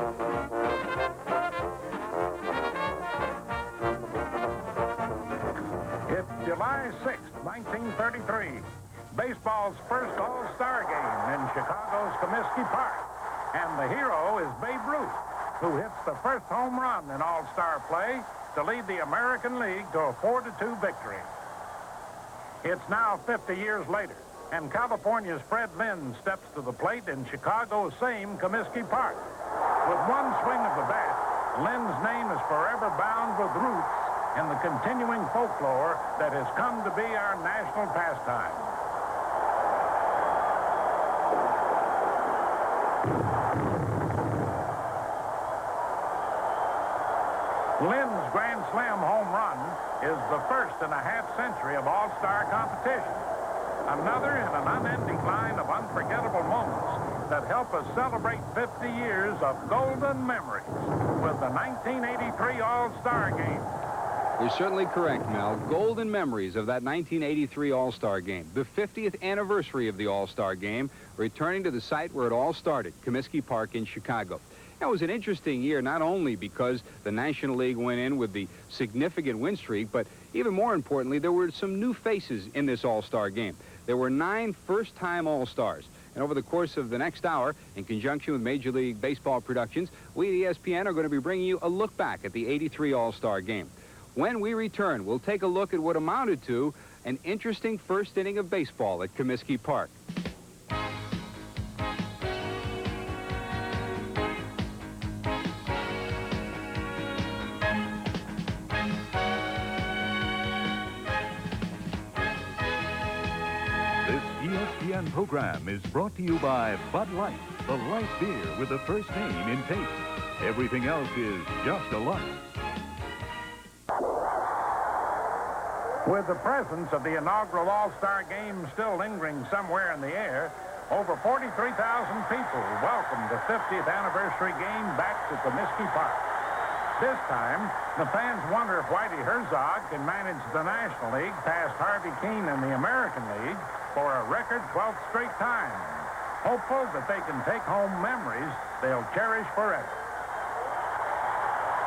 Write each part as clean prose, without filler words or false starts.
It's July 6th, 1933. Baseball's first All-Star game in Chicago's Comiskey Park. And the hero is Babe Ruth, who hits the first home run in All-Star play to lead the American League to a 4-2 victory. It's now 50 years later, and California's Fred Lynn steps to the plate in Chicago's same Comiskey Park. With one swing of the bat, Lynn's name is forever bound with roots in the continuing folklore that has come to be our national pastime. Lynn's Grand Slam home run is the first in a half-century of All-Star competition. Another in an unending line of unforgettable moments that help us celebrate 50 years of golden memories with the 1983 All-Star Game. You're certainly correct, Mel. Golden memories of that 1983 All-Star Game. The 50th anniversary of the All-Star Game, returning to the site where it all started, Comiskey Park in Chicago. It was an interesting year, not only because the National League went in with the significant win streak, but even more importantly, there were some new faces in this All-Star Game. There were 9 first-time All-Stars. And over the course of the next hour, in conjunction with Major League Baseball Productions, we at ESPN are going to be bringing you a look back at the '83 All-Star Game. When we return, we'll take a look at what amounted to an interesting first inning of baseball at Comiskey Park. This ESPN program is brought to you by Bud Light, the light beer with the first name in taste. Everything else is just a light. With the presence of the inaugural All-Star Game still lingering somewhere in the air, over 43,000 people welcomed the 50th anniversary game back to Comiskey Park. This time, the fans wonder if Whitey Herzog can manage the National League past Harvey Keene and the American League for a record 12th straight time. Hopeful that they can take home memories they'll cherish forever.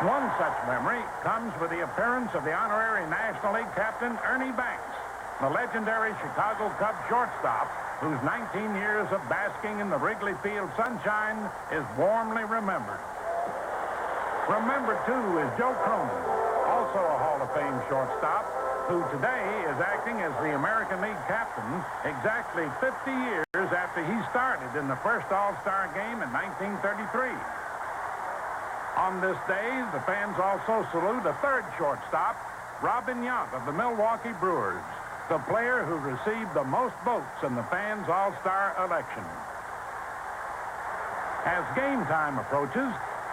One such memory comes with the appearance of the honorary National League captain, Ernie Banks, the legendary Chicago Cubs shortstop, whose 19 years of basking in the Wrigley Field sunshine is warmly remembered. Remembered, too, is Joe Cronin, also a Hall of Fame shortstop, who today is acting as the American League captain exactly 50 years after he started in the first All-Star Game in 1933. On this day, the fans also salute a third shortstop, Robin Yount of the Milwaukee Brewers, the player who received the most votes in the fans' All-Star election. As game time approaches,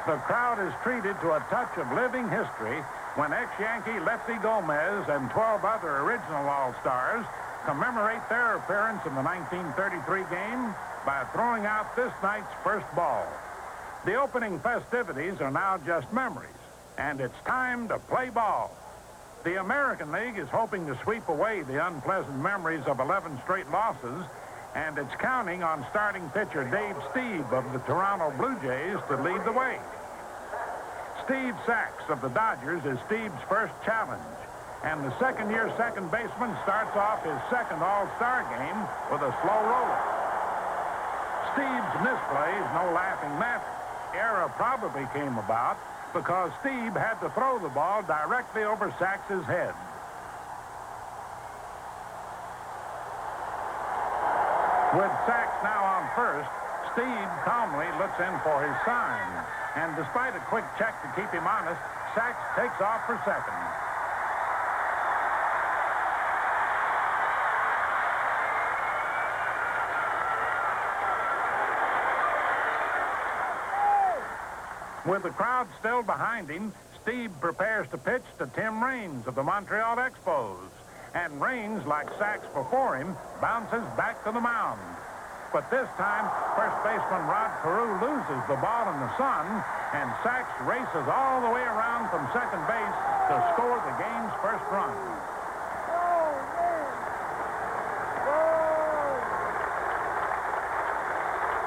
the crowd is treated to a touch of living history when ex-Yankee Lefty Gomez and 12 other original All-Stars commemorate their appearance in the 1933 game by throwing out this night's first ball. The opening festivities are now just memories, and it's time to play ball. The American League is hoping to sweep away the unpleasant memories of 11 straight losses, and it's counting on starting pitcher Dave Stieb of the Toronto Blue Jays to lead the way. Steve Sachs of the Dodgers is Stieb's first challenge, and the second-year second baseman starts off his second All-Star game with a slow roller. Stieb's misplay is no laughing matter. Error probably came about because Stieb had to throw the ball directly over Sachs's head. With Sachs now on first, Stieb calmly looks in for his sign. And despite a quick check to keep him honest, Sachs takes off for second. With the crowd still behind him, Stieb prepares to pitch to Tim Raines of the Montreal Expos. And Raines, like Sachs before him, bounces back to the mound. But this time, first baseman Rod Carew loses the ball in the sun, and Sachs races all the way around from second base to score the game's first run.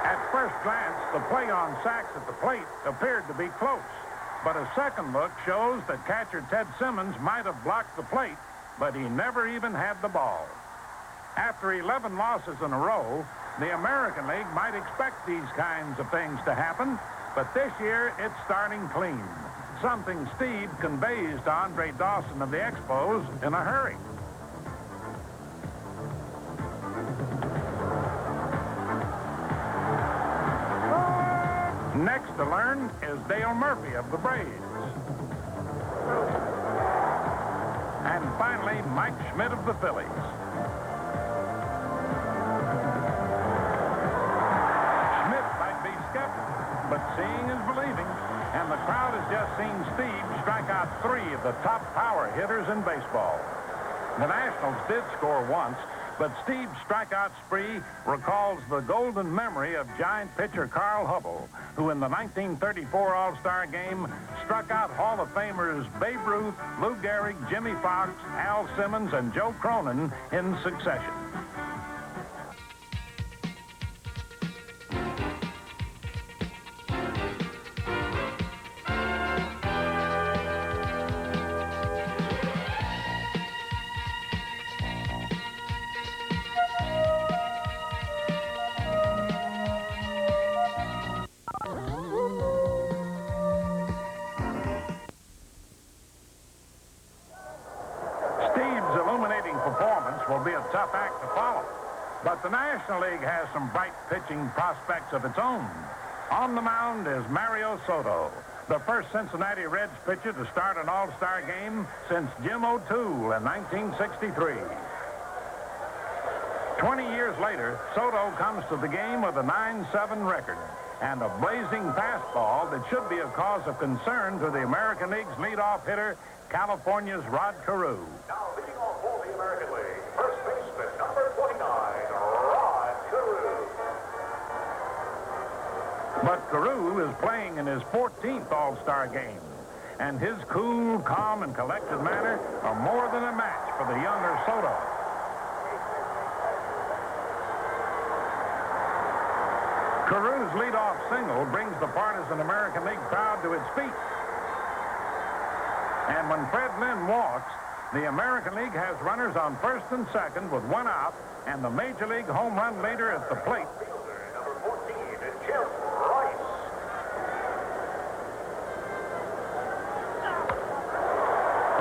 At first glance, the play on sacks at the plate appeared to be close. But a second look shows that catcher Ted Simmons might have blocked the plate, but he never even had the ball. After 11 losses in a row, the American League might expect these kinds of things to happen, but this year it's starting clean. Something Steve conveys to Andre Dawson of the Expos in a hurry. Next to learn is Dale Murphy of the Braves. And finally, Mike Schmidt of the Phillies. Schmidt might be skeptical, but seeing is believing. And the crowd has just seen Steve strike out 3 of the top power hitters in baseball. The Nationals did score once, but Steve's strikeout spree recalls the golden memory of giant pitcher Carl Hubble, who in the 1934 All-Star Game struck out Hall of Famers Babe Ruth, Lou Gehrig, Jimmy Fox, Al Simmons, and Joe Cronin in succession. Steve's illuminating performance will be a tough act to follow. But the National League has some bright pitching prospects of its own. On the mound is Mario Soto, the first Cincinnati Reds pitcher to start an All-Star game since Jim O'Toole in 1963. 20 years later, Soto comes to the game with a 9-7 record and a blazing fastball that should be a cause of concern to the American League's leadoff hitter, California's Rod Carew. Now leading off for the American League, first baseman, number 29, Rod Carew. But Carew is playing in his 14th All-Star game, and his cool, calm, and collected manner are more than a match for the younger Soto. Carew's leadoff single brings the partisan American League crowd to its feet. And when Fred Lynn walks, the American League has runners on first and second with 1 out, and the Major League home run leader at the plate. Fielder, number 14, Jim Rice.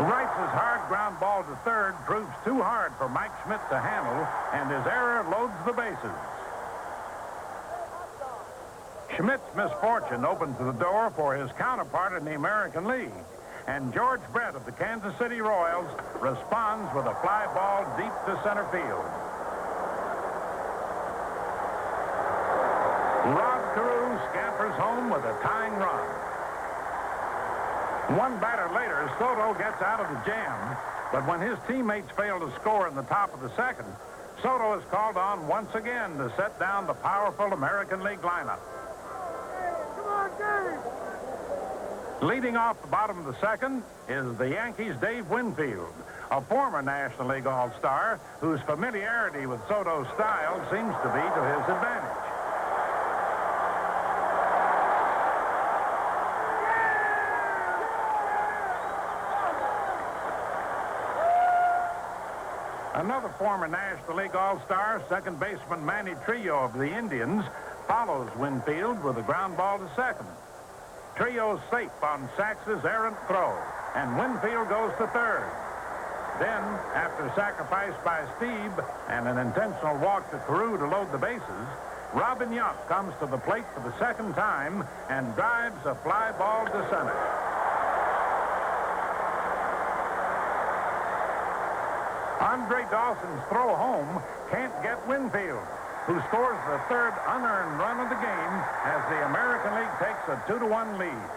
Rice's hard ground ball to third proves too hard for Mike Schmidt to handle, and his error loads the bases. Schmidt's misfortune opens the door for his counterpart in the American League. And George Brett of the Kansas City Royals responds with a fly ball deep to center field. Rod Carew scampers home with a tying run. 1 batter later, Soto gets out of the jam, but when his teammates fail to score in the top of the second, Soto is called on once again to set down the powerful American League lineup. Come on, Dave! Leading off the bottom of the second is the Yankees' Dave Winfield, a former National League All-Star whose familiarity with Soto's style seems to be to his advantage. Another former National League All-Star, second baseman Manny Trillo of the Indians, follows Winfield with a ground ball to second. Trillo's safe on Sax's errant throw, and Winfield goes to third. Then, after sacrifice by Steve and an intentional walk to Carew to load the bases, Robin Yount comes to the plate for the second time and drives a fly ball to center. Andre Dawson's throw home can't get Winfield, who scores the third unearned run of the game as the American League takes a 2-1 lead.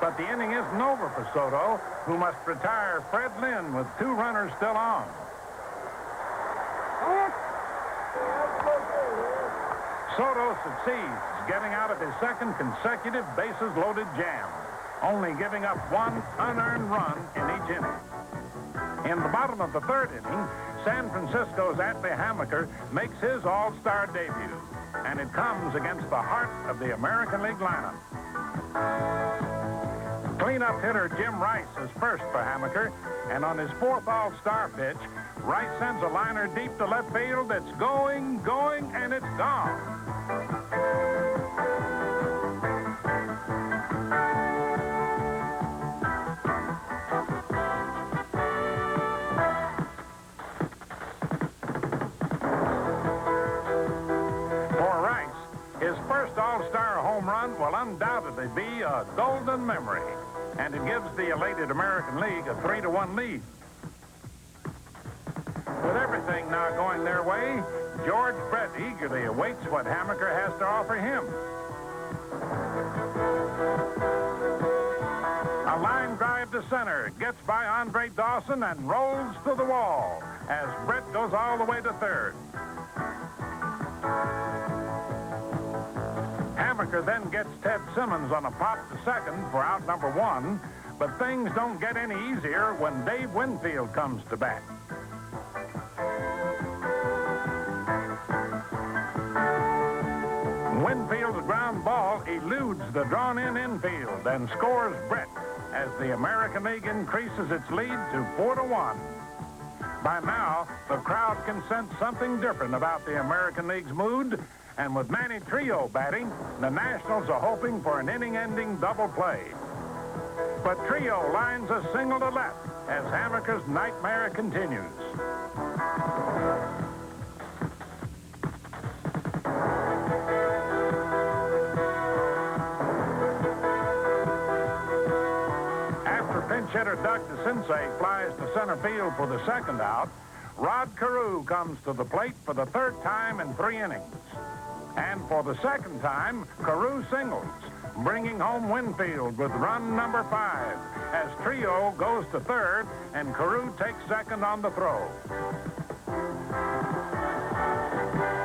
But the inning isn't over for Soto, who must retire Fred Lynn with 2 runners still on. Soto succeeds, getting out of his second consecutive bases-loaded jam, only giving up 1 unearned run in each inning. In the bottom of the third inning, San Francisco's Atlee Hammaker makes his All-Star debut. and it comes against the heart of the American League lineup. Cleanup hitter Jim Rice is first for Hammaker, and on his fourth All-Star pitch, Rice sends a liner deep to left field that's going, and it's gone. For Rice, his first All-Star home run will undoubtedly be a golden memory, and it gives the elated American League a 3-1 lead. With everything now going their way, George Brett eagerly awaits what Hammaker has to offer him. A line drive to center, gets by Andre Dawson and rolls to the wall as Brett goes all the way to third. Hammaker then gets Ted Simmons on a pop to second for out number 1, but things don't get any easier when Dave Winfield comes to bat. Winfield's ground ball eludes the drawn-in infield and scores Brett as the American League increases its lead to 4-1. By now, the crowd can sense something different about the American League's mood, and with Manny Trio batting, the Nationals are hoping for an inning-ending double play. But Trio lines a single to left as Hammaker's nightmare continues. Pinch hitter Doug DeCinces flies to center field for the second out. Rod Carew comes to the plate for the third time in 3 innings. And for the second time, Carew singles, bringing home Winfield with run number 5 as Trio goes to third and Carew takes second on the throw.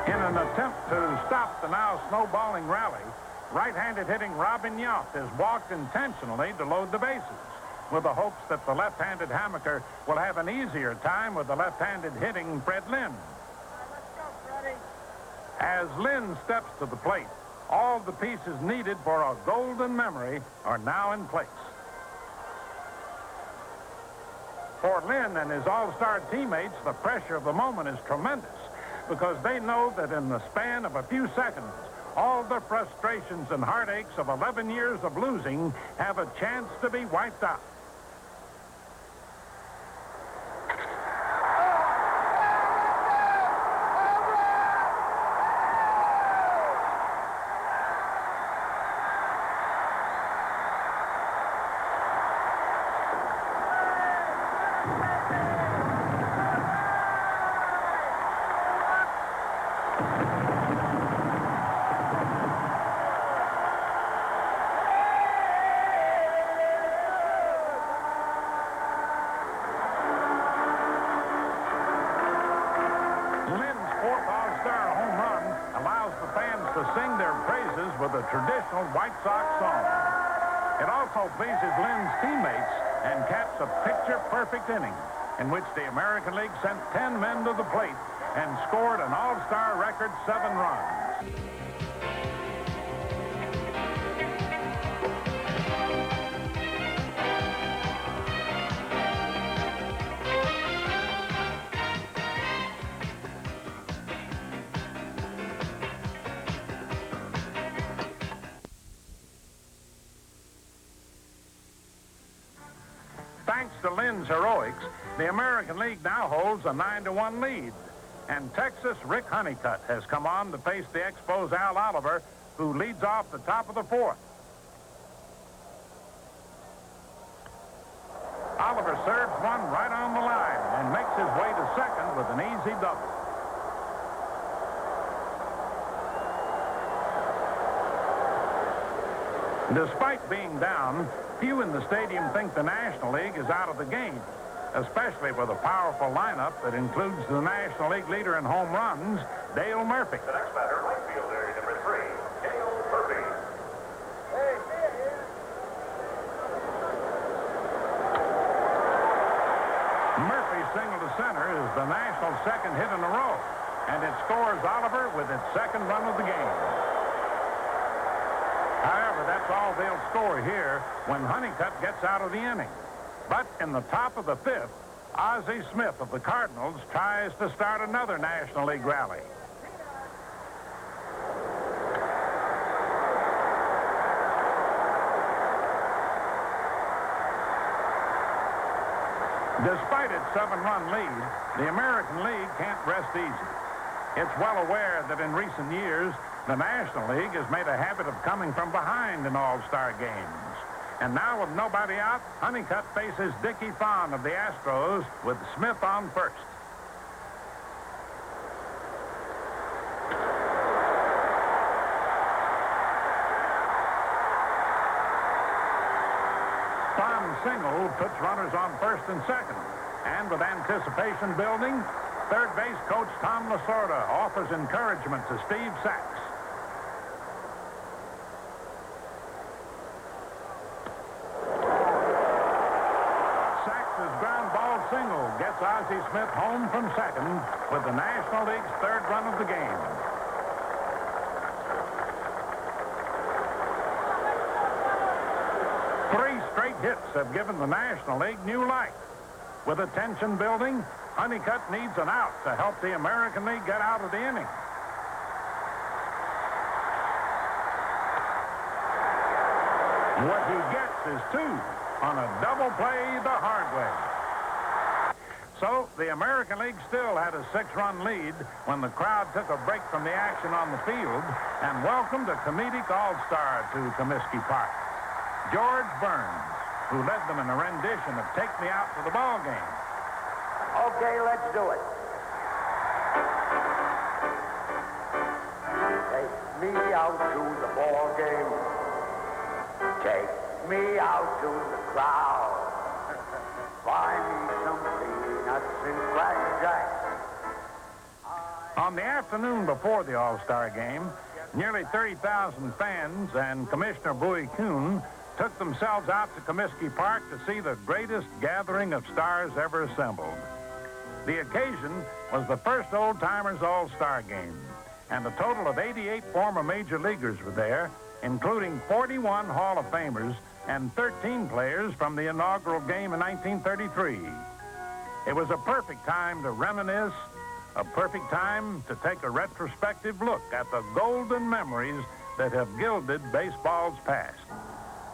In an attempt to stop the now snowballing rally, right-handed hitting Robin Yount has walked intentionally to load the bases, with the hopes that the left-handed Hammaker will have an easier time with the left-handed hitting Fred Lynn. As Lynn steps to the plate, all the pieces needed for a golden memory are now in place. For Lynn and his all-star teammates, the pressure of the moment is tremendous because they know that in the span of a few seconds, all the frustrations and heartaches of 11 years of losing have a chance to be wiped out. With a traditional White Sox song. It also pleases Lynn's teammates and caps a picture-perfect inning in which the American League sent 10 men to the plate and scored an all-star record 7 runs. Thanks to Lynn's heroics, the American League now holds a 9-1 lead. And Texas' Rick Honeycutt has come on to face the Expos' Al Oliver, who leads off the top of the 4th. Oliver serves one right on the line and makes his way to second with an easy double. Despite being down, few in the stadium think the National League is out of the game, especially with a powerful lineup that includes the National League leader in home runs, Dale Murphy. The next batter, right fielder, number 3, Dale Murphy. Murphy's single to center is the Nationals' second hit in a row. and it scores Oliver with its second run of the game. However, that's all they'll score here when Honeycutt gets out of the inning. But in the top of the fifth, Ozzie Smith of the Cardinals tries to start another National League rally. Despite its 7-run lead, the American League can't rest easy. It's well aware that in recent years, the National League has made a habit of coming from behind in all-star games. And now with nobody out, Honeycutt faces Dickie Thon of the Astros with Smith on first. Thon's single puts runners on first and second. And with anticipation building, third base coach Tom Lasorda offers encouragement to Steve Sachs. Sachs's ground ball single gets Ozzie Smith home from second with the National League's third run of the game. Three straight hits have given the National League new life. With the tension building, Honeycutt needs an out to help the American League get out of the inning. What he gets is two on a double play the hard way. So the American League still had a 6-run lead when the crowd took a break from the action on the field and welcomed a comedic all-star to Comiskey Park, George Burns, who led them in a rendition of Take Me Out to the Ball Game. Okay, let's do it. Take me out to the ball game. Take me out to the crowd. Buy me some peanuts and Cracker Jack. On the afternoon before the All-Star Game, nearly 30,000 fans and Commissioner Bowie Kuhn took themselves out to Comiskey Park to see the greatest gathering of stars ever assembled. The occasion was the first Old-Timers All-Star Game, and a total of 88 former major leaguers were there, including 41 Hall of Famers and 13 players from the inaugural game in 1933. It was a perfect time to reminisce, a perfect time to take a retrospective look at the golden memories that have gilded baseball's past.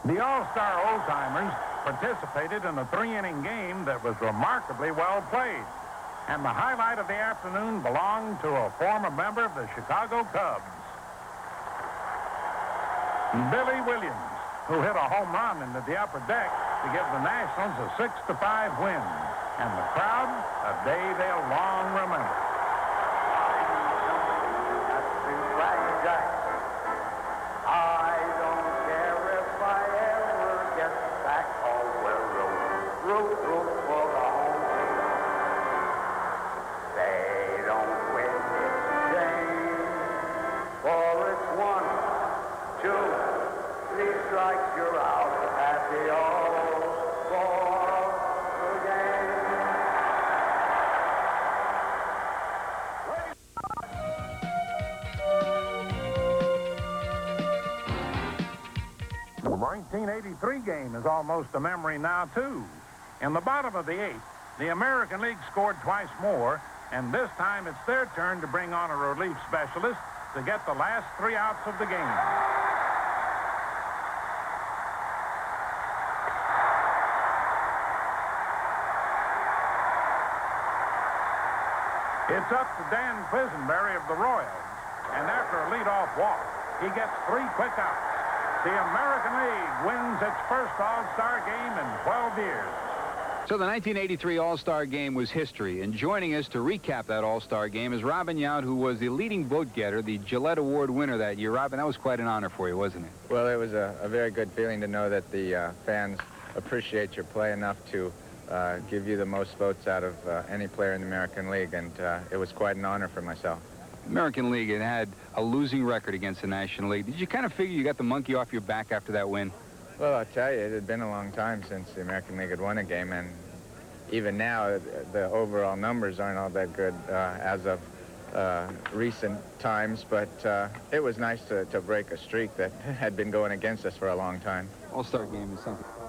The All-Star Old-Timers participated in a 3-inning game that was remarkably well played. And the highlight of the afternoon belonged to a former member of the Chicago Cubs, Billy Williams, who hit a home run into the upper deck to give the Nationals a 6-5 win. And the crowd, a day they'll long remember. I don't care if I ever get back. Oh, well, root for the home team. They don't win this game, for it's 1, 2, 3 strikes, you're out at the All-Star game. The 1983 game is almost a memory now, too. In the bottom of the 8th, the American League scored twice more, and this time it's their turn to bring on a relief specialist to get the last 3 outs of the game. It's up to Dan Quisenberry of the Royals, and after a leadoff walk, he gets 3 quick outs. The American League wins its first All-Star game in 12 years. So the 1983 All-Star Game was history, and joining us to recap that All-Star Game is Robin Yount, who was the leading vote-getter, the Gillette Award winner that year. Robin, that was quite an honor for you, wasn't it? Well, it was a very good feeling to know that the fans appreciate your play enough to give you the most votes out of any player in the American League, and it was quite an honor for myself. American League had a losing record against the National League. Did you kind of figure you got the monkey off your back after that win? Well, I'll tell you, it had been a long time since the American League had won a game, and even now, the overall numbers aren't all that good as of recent times, but it was nice to break a streak that had been going against us for a long time. All-Star game is something.